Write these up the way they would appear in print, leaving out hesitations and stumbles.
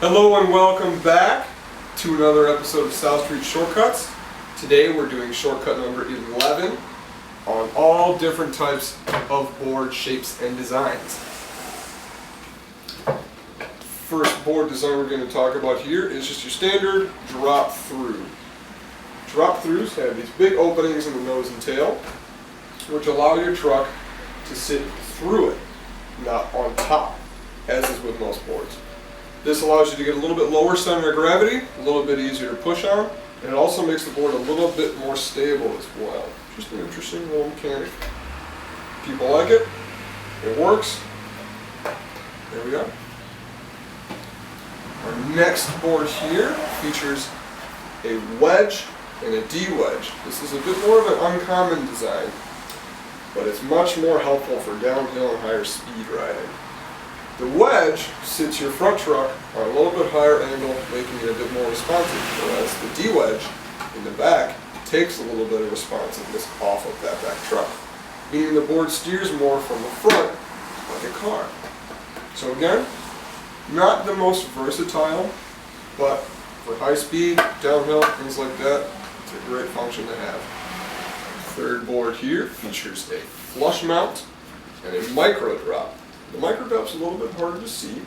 Hello and welcome back to another episode of South Street Shortcuts. Today we're doing shortcut number 11 on all different types of board shapes and designs. First board design we're going to talk about here is just your standard drop through. Drop throughs have these big openings in the nose and tail, which allow your truck to sit through it, not on top, as is with most boards. This allows you to get a little bit lower center of gravity, a little bit easier to push on, and it also makes the board a little bit more stable as well. Just an interesting little mechanic. People like it. It works. There we go. Our next board here features a wedge and a D-wedge. This is a bit more of an uncommon design, but it's much more helpful for downhill and higher speed riding. The wedge sits your front truck on a little bit higher angle, making it a bit more responsive, whereas the D-wedge in the back takes a little bit of responsiveness off of that back truck, meaning the board steers more from the front like a car. So again, not the most versatile, but for high speed, downhill, things like that, it's a great function to have. Third board here features a flush mount and a micro drop. The micro drop's a little bit harder to see,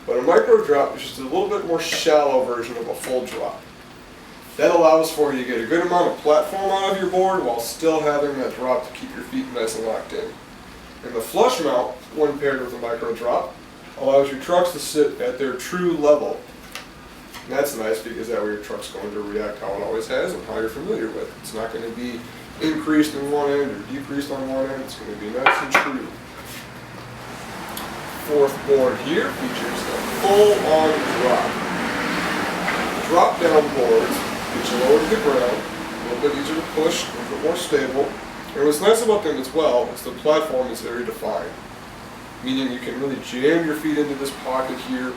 but a micro drop is just a little bit more shallow version of a full drop. That allows for you to get a good amount of platform out of your board while still having that drop to keep your feet nice and locked in. And the flush mount, when paired with a micro drop, allows your trucks to sit at their true level. And that's nice because that way your truck's going to react how it always has and how you're familiar with it. It's not going to be increased on one end or decreased on one end. It's going to be nice and true. Fourth board here features a full-on drop. Drop-down boards get you lower to the ground, a little bit easier to push, a little bit more stable. And what's nice about them as well is the platform is very defined, meaning you can really jam your feet into this pocket here,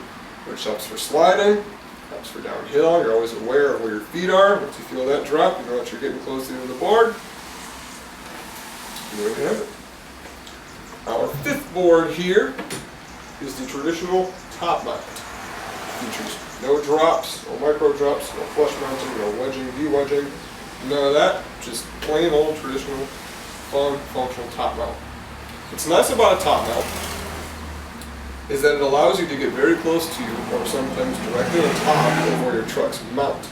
which helps for sliding, helps for downhill. You're always aware of where your feet are. Once you feel that drop, you know that you're getting close to the end of the board. There we have it. Our fifth board here is the traditional top mount. Features no drops, no micro drops, no flush mounting, no wedging, de-wedging, none of that. Just plain old traditional, fun, functional top mount. What's nice about a top mount is that it allows you to get very close to, or sometimes directly on top of where your truck's mount,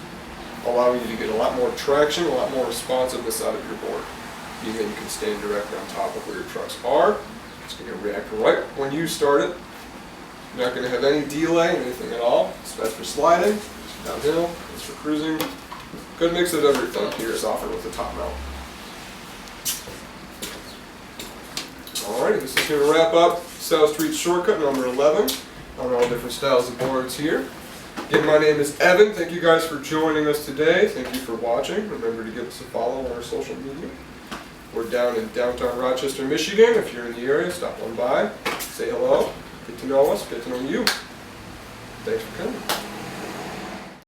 allowing you to get a lot more traction, a lot more responsiveness out of your board. Meaning that you can stand directly on top of where your trucks are. It's going to react right when you start it. You're not going to have any delay, anything at all. It's best for sliding, it's for downhill, it's for cruising. Good mix of everything here is offered with the top mount. Alrighty, this is going to wrap up South Street Shortcut number 11 on all different styles of boards here. Again, my name is Evan. Thank you guys for joining us today. Thank you for watching. Remember to give us a follow on our social media. We're down in downtown Rochester, Michigan. If you're in the area, stop on by, say hello, get to know us, get to know you. Thanks for coming.